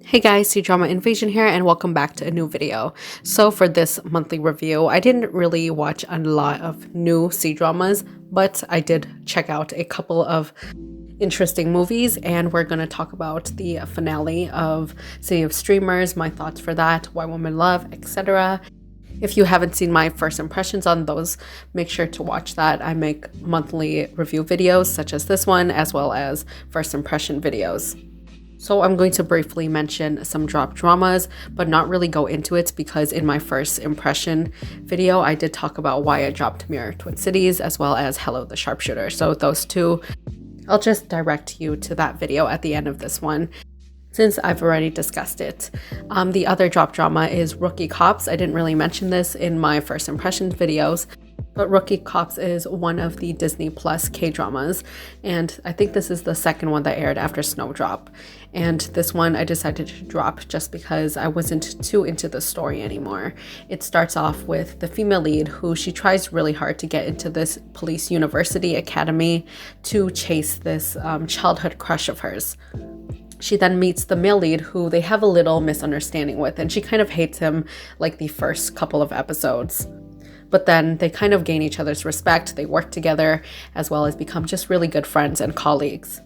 Hey guys, Cdrama Invasion here and welcome back to a new video. So for this monthly review, I didn't really watch a lot of new C-dramas, but I did check out a couple of interesting movies and we're going to talk about the finale of City of Streamers, my thoughts for that, Why Women Love, etc. If you haven't seen my first impressions on those, make sure to watch that. I make monthly review videos such as this one, as well as first impression videos. So I'm going to briefly mention some drop dramas, but not really go into it because in my first impression video, I did talk about why I dropped Mirror Twin Cities as well as Hello the Sharpshooter. So those two, I'll just direct you to that video at the end of this one, since I've already discussed it. The other drop drama is Rookie Cops. I didn't really mention this in my first impressions videos, but Rookie Cops is one of the Disney Plus K-dramas, and I think this is the second one that aired after Snowdrop. And this one I decided to drop just because I wasn't too into the story anymore. It starts off with the female lead who she tries really hard to get into this police university academy to chase this childhood crush of hers. She then meets the male lead who they have a little misunderstanding with, and she kind of hates him like the first couple of episodes. But then they kind of gain each other's respect, they work together, as well as become just really good friends and colleagues.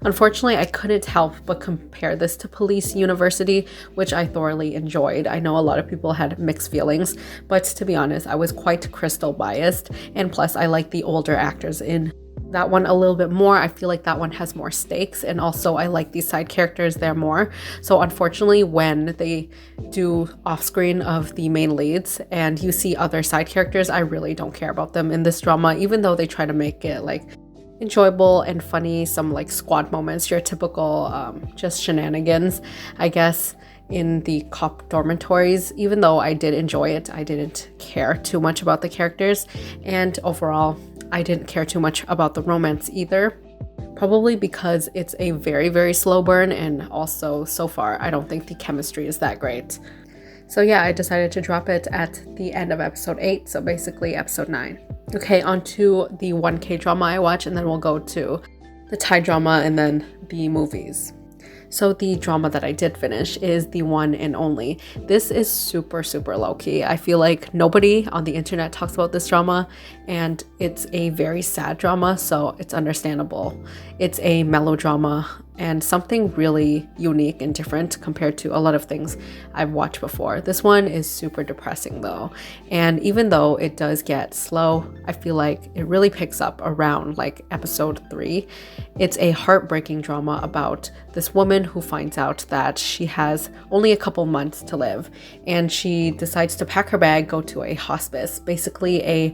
Unfortunately, I couldn't help but compare this to Police University, which I thoroughly enjoyed. I know a lot of people had mixed feelings, but to be honest, I was quite Crystal biased, and plus I like the older actors in that one a little bit more. I feel like that one has more stakes, and also I like these side characters there more. So unfortunately, when they do off-screen of the main leads and you see other side characters, I really don't care about them in this drama, even though they try to make it like enjoyable and funny, some like squad moments, your typical just shenanigans, I guess, in the cop dormitories. Even though I did enjoy it, I didn't care too much about the characters, and overall I didn't care too much about the romance either, probably because it's a very, very slow burn, and also so far I don't think the chemistry is that great. So yeah, I decided to drop it at the end of episode 8, so basically episode 9. Okay, on to the 1K drama I watch, and then we'll go to the Thai drama and then the movies. So the drama that I did finish is The One and Only. This is super, super low-key. I feel like nobody on the internet talks about this drama, and it's a very sad drama, so it's understandable. It's a melodrama and something really unique and different compared to a lot of things I've watched before. This one is super depressing though, and even though it does get slow, I feel like it really picks up around like episode 3. It's a heartbreaking drama about this woman who finds out that she has only a couple months to live, and she decides to pack her bag, go to a hospice, basically a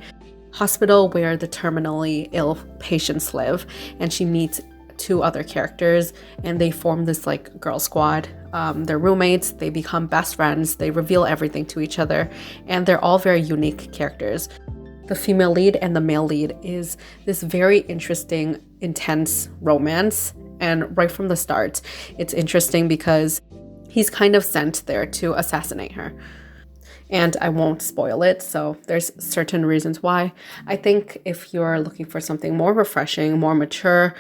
hospital where the terminally ill patients live, and she meets 2 other characters and they form this like girl squad. They're roommates, they become best friends, they reveal everything to each other, and they're all very unique characters. The female lead and the male lead is this very interesting, intense romance, and right from the start it's interesting because he's kind of sent there to assassinate her. And I won't spoil it, so there's certain reasons why. I think if you're looking for something more refreshing, more mature,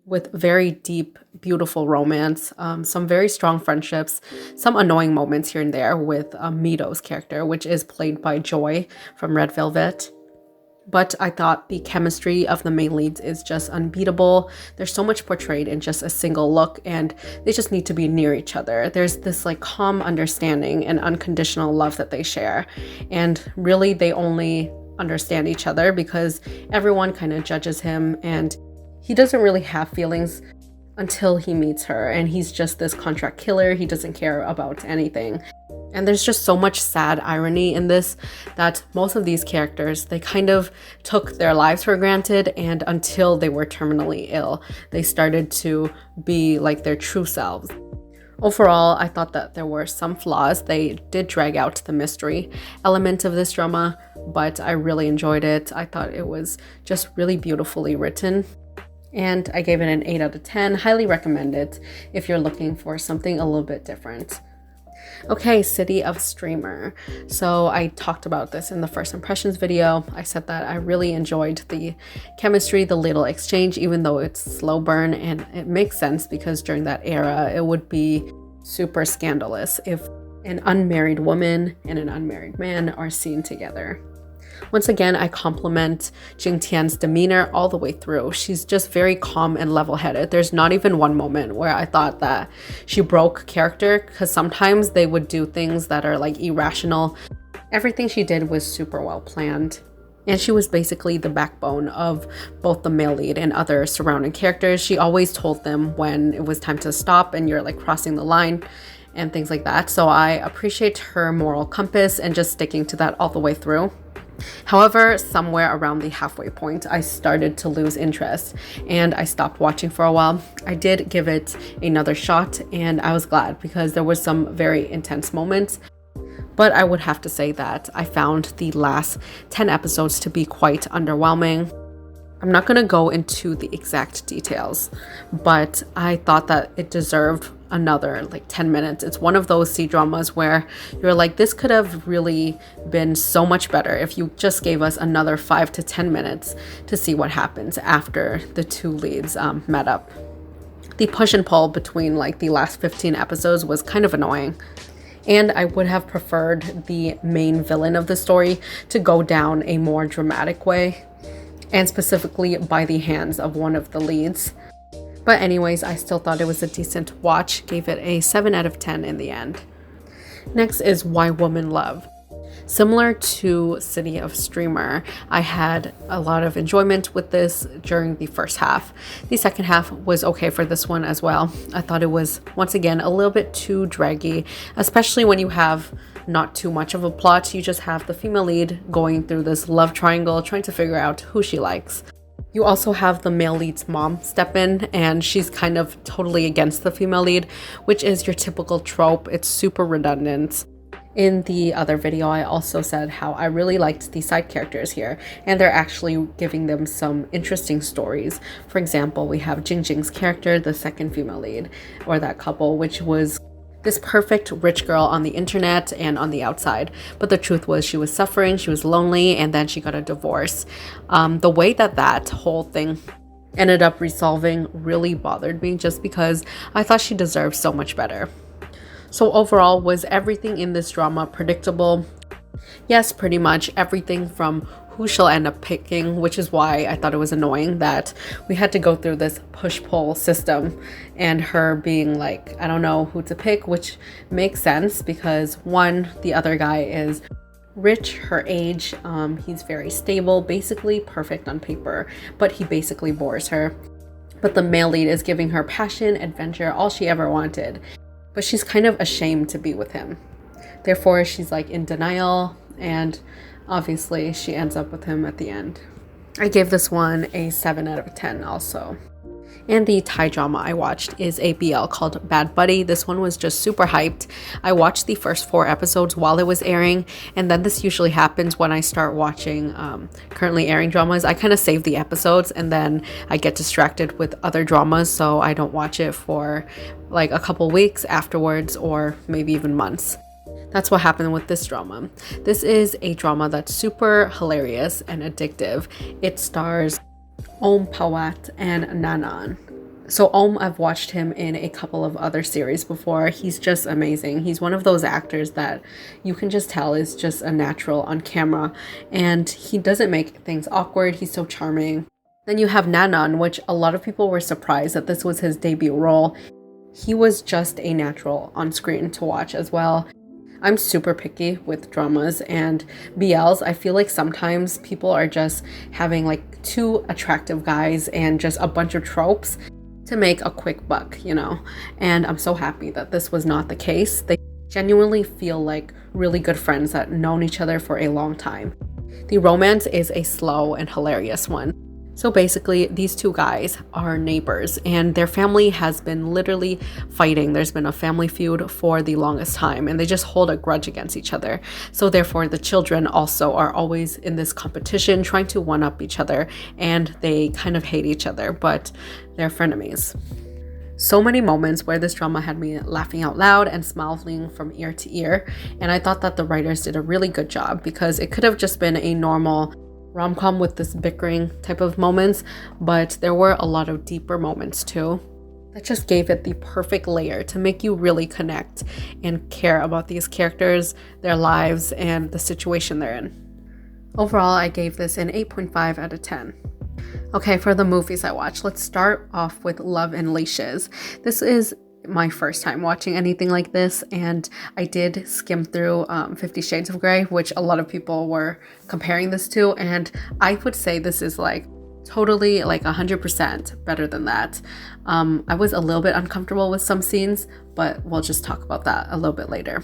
with very deep, beautiful romance, some very strong friendships, some annoying moments here and there with Mito's character, which is played by Joy from Red Velvet. But I thought the chemistry of the main leads is just unbeatable. There's so much portrayed in just a single look, and they just need to be near each other. There's this like calm understanding and unconditional love that they share. And really they only understand each other because everyone kind of judges him, and he doesn't really have feelings until he meets her, and he's just this contract killer. He doesn't care about anything. And there's just so much sad irony in this that most of these characters, they kind of took their lives for granted, and until they were terminally ill, they started to be like their true selves. Overall, I thought that there were some flaws. They did drag out the mystery element of this drama, but I really enjoyed it. I thought it was just really beautifully written, and I gave it an 8 out of 10. Highly recommend it if you're looking for something a little bit different. Okay, City of Streamer. So I talked about this in the first impressions video. I said that I really enjoyed the chemistry, the little exchange, even though it's slow burn, and it makes sense because during that era, it would be super scandalous if an unmarried woman and an unmarried man are seen together. Once again, I compliment Jing Tian's demeanor all the way through. She's just very calm and level-headed. There's not even one moment where I thought that she broke character, because sometimes they would do things that are like irrational. Everything she did was super well planned. And she was basically the backbone of both the male lead and other surrounding characters. She always told them when it was time to stop and you're like crossing the line and things like that. So I appreciate her moral compass and just sticking to that all the way through. However, somewhere around the halfway point, I started to lose interest and I stopped watching for a while. I did give it another shot and I was glad because there was some very intense moments. But I would have to say that I found the last 10 episodes to be quite underwhelming. I'm not going to go into the exact details, but I thought that it deserved another like 10 minutes. It's one of those C-dramas where you're like, this could have really been so much better if you just gave us another 5 to 10 minutes to see what happens after the two leads met up. The push and pull between like the last 15 episodes was kind of annoying. And I would have preferred the main villain of the story to go down a more dramatic way, and specifically by the hands of one of the leads. But anyways, I still thought it was a decent watch, gave it a 7 out of 10 in the end. Next is Why Women Love. Similar to City of Streamer, I had a lot of enjoyment with this during the first half. The second half was okay for this one as well. I thought it was, once again, a little bit too draggy, especially when you have not too much of a plot. You just have the female lead going through this love triangle, trying to figure out who she likes. You also have the male lead's mom step in, and she's kind of totally against the female lead, which is your typical trope. It's super redundant. In the other video, I also said how I really liked the side characters here, and they're actually giving them some interesting stories. For example, we have Jing Jing's character, the second female lead, or that couple, which was this perfect rich girl on the internet and on the outside. But the truth was she was suffering, she was lonely, and then she got a divorce. The way that whole thing ended up resolving really bothered me, just because I thought she deserved so much better. So overall, was everything in this drama predictable? Yes, pretty much everything from who she'll end up picking, which is why I thought it was annoying that we had to go through this push-pull system and her being like, I don't know who to pick, which makes sense because one, the other guy is rich, her age, he's very stable, basically perfect on paper, but he basically bores her. But the male lead is giving her passion, adventure, all she ever wanted. But she's kind of ashamed to be with him. Therefore, she's like in denial, and obviously she ends up with him at the end. I gave this one a 7 out of 10 also. And the Thai drama I watched is a BL called Bad Buddy. This one was just super hyped. I watched the first 4 episodes while it was airing, and then this usually happens when I start watching currently airing dramas. I kind of save the episodes and then I get distracted with other dramas, so I don't watch it for like a couple weeks afterwards or maybe even months. That's what happened with this drama. This is a drama that's super hilarious and addictive. It stars Om Pawat and Nanan. So Om, I've watched him in a couple of other series before. He's just amazing. He's one of those actors that you can just tell is just a natural on camera, and he doesn't make things awkward. He's so charming. Then you have Nanan, which a lot of people were surprised that this was his debut role. He was just a natural on screen to watch as well. I'm super picky with dramas and BLs. I feel like sometimes people are just having like 2 attractive guys and just a bunch of tropes to make a quick buck, you know? And I'm so happy that this was not the case. They genuinely feel like really good friends that known each other for a long time. The romance is a slow and hilarious one. So basically, these 2 guys are neighbors and their family has been literally fighting. There's been a family feud for the longest time and they just hold a grudge against each other. So therefore, the children also are always in this competition trying to one-up each other, and they kind of hate each other, but they're frenemies. So many moments where this drama had me laughing out loud and smiling from ear to ear, and I thought that the writers did a really good job because it could have just been a normal rom-com with this bickering type of moments, but there were a lot of deeper moments too. that just gave it the perfect layer to make you really connect and care about these characters, their lives, and the situation they're in. Overall, I gave this an 8.5 out of 10. Okay, for the movies I watched, let's start off with Love and Leashes. This is my first time watching anything like this, and I did skim through 50 Shades of Grey, which a lot of people were comparing this to, and I would say this is like totally like 100% better than that. I was a little bit uncomfortable with some scenes, but we'll just talk about that a little bit later.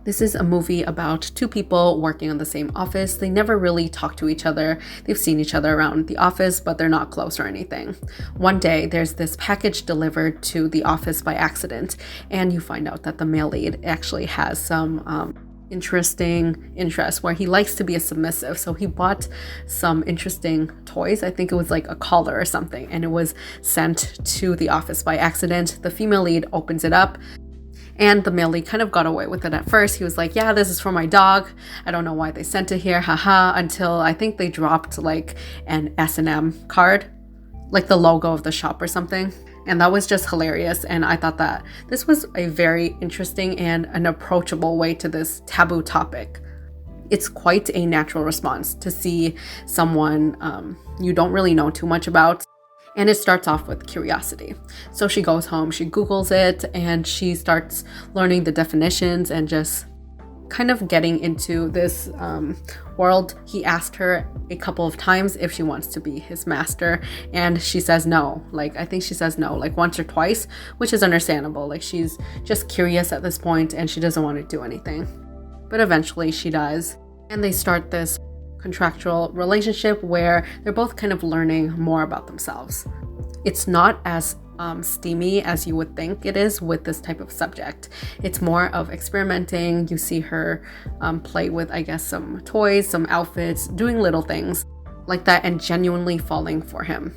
This is a movie about two people working on the same office. They never really talk to each other. They've seen each other around the office, but they're not close or anything. One day, there's this package delivered to the office by accident, and you find out that the male lead actually has some interesting interest where he likes to be a submissive. So he bought some interesting toys. I think it was like a collar or something, and it was sent to the office by accident. The female lead opens it up, and the male lead kind of got away with it at first. He was like, yeah, this is for my dog. I don't know why they sent it here, haha, until I think they dropped like an S&M card, like the logo of the shop or something. And that was just hilarious. And I thought that this was a very interesting and an approachable way to this taboo topic. It's quite a natural response to see someone you don't really know too much about. And it starts off with curiosity. So she goes home, she Googles it, and she starts learning the definitions and just kind of getting into this world. He asked her a couple of times if she wants to be his master, and she says no. Like, I think she says no like once or twice, which is understandable. Like, she's just curious at this point and she doesn't want to do anything. But eventually she does, and they start this contractual relationship where they're both kind of learning more about themselves. It's not as steamy as you would think it is with this type of subject. It's more of experimenting. You see her play with, I guess, some toys, some outfits, doing little things like that, and genuinely falling for him.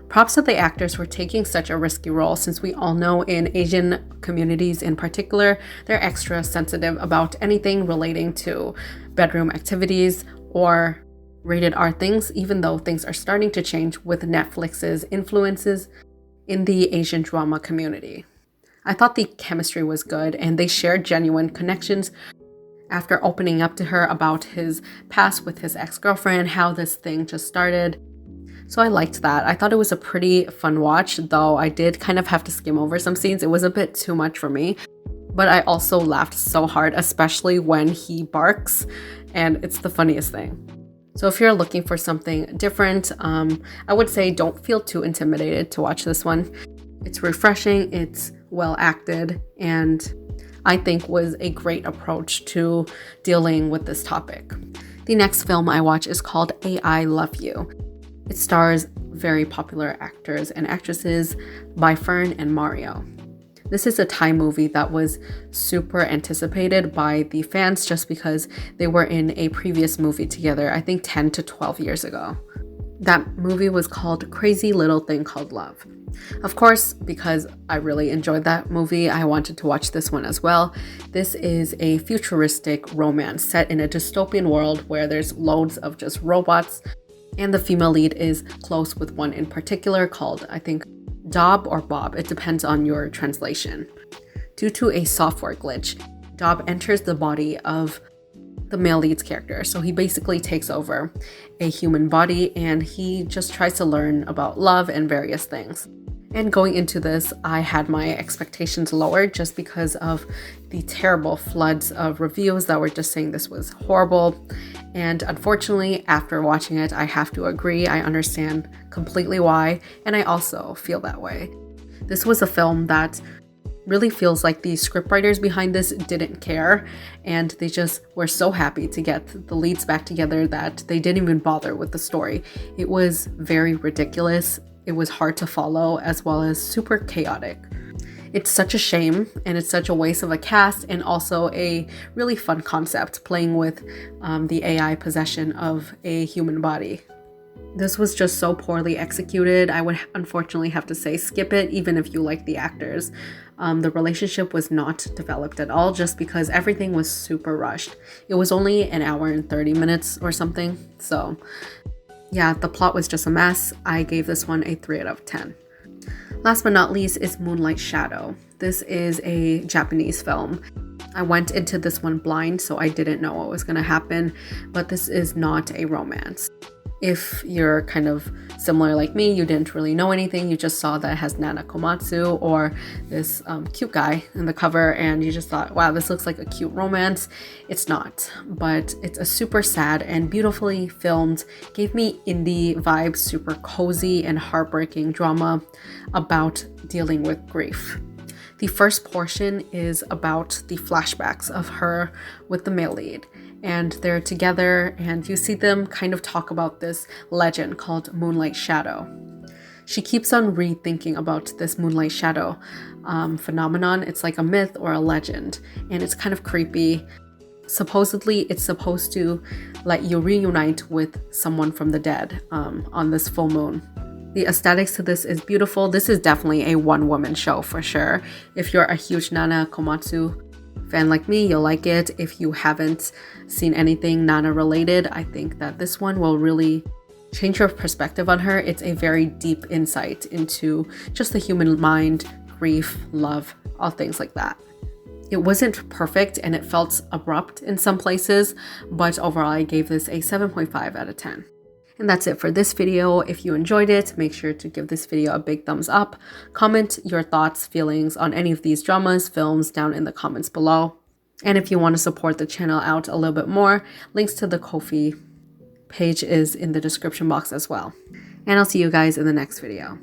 Props to the actors for taking such a risky role, since we all know in Asian communities in particular, they're extra sensitive about anything relating to bedroom activities or rated R things, even though things are starting to change with Netflix's influences in the Asian drama community. I thought the chemistry was good, and they shared genuine connections after opening up to her about his past with his ex-girlfriend, how this thing just started. So I liked that. I thought it was a pretty fun watch, though I did kind of have to skim over some scenes. It was a bit too much for me, but I also laughed so hard, especially when he barks, and it's the funniest thing. So if you're looking for something different, I would say don't feel too intimidated to watch this one. It's refreshing, it's well acted, and I think was a great approach to dealing with this topic. The next film I watch is called I Love You. It stars very popular actors and actresses, Bai Fern and Mario. This is a Thai movie that was super anticipated by the fans just because they were in a previous movie together, I think 10 to 12 years ago. That movie was called Crazy Little Thing Called Love. Of course, because I really enjoyed that movie, I wanted to watch this one as well. This is a futuristic romance set in a dystopian world where there's loads of just robots, and the female lead is close with one in particular called, I think, Dob or Bob. It depends on your translation. Due to a software glitch, Dob enters the body of the male lead's character. So he basically takes over a human body, and he just tries to learn about love and various things. And going into this, I had my expectations lowered just because of the terrible floods of reviews that were just saying this was horrible. And unfortunately, after watching it, I have to agree. I understand completely why, and I also feel that way. This was a film that really feels like the scriptwriters behind this didn't care, and they just were so happy to get the leads back together that they didn't even bother with the story. It was very ridiculous. It was hard to follow, as well as super chaotic. It's such a shame, and it's such a waste of a cast, and also a really fun concept, playing with the AI possession of a human body. This was just so poorly executed. I would unfortunately have to say skip it, even if you like the actors. The relationship was not developed at all, just because everything was super rushed. It was only an hour and 30 minutes or something, so yeah, the plot was just a mess. I gave this one a 3 out of 10. Last but not least is Moonlight Shadow. This is a Japanese film. I went into this one blind, so I didn't know what was going to happen, but this is not a romance. If you're kind of similar like me, you didn't really know anything, you just saw that it has Nana Komatsu or this cute guy in the cover, and you just thought, wow, this looks like a cute romance. It's not, but it's a super sad and beautifully filmed, gave me indie vibes, super cozy and heartbreaking drama about dealing with grief. The first portion is about the flashbacks of her with the male lead, and they're together and you see them kind of talk about this legend called Moonlight Shadow. She keeps on rethinking about this Moonlight Shadow phenomenon. It's like a myth or a legend, and it's kind of creepy. Supposedly, it's supposed to let you reunite with someone from the dead on this full moon. The aesthetics to this is beautiful. This is definitely a one-woman show for sure. If you're a huge Nana Komatsu fan like me, you'll like it. If you haven't seen anything Nana related, I think that this one will really change your perspective on her. It's a very deep insight into just the human mind, grief, love, all things like that. It wasn't perfect and it felt abrupt in some places, but overall I gave this a 7.5 out of 10. And that's it for this video. If you enjoyed it, make sure to give this video a big thumbs up. Comment your thoughts, feelings on any of these dramas, films down in the comments below. And if you want to support the channel out a little bit more, links to the Ko-fi page is in the description box as well. And I'll see you guys in the next video.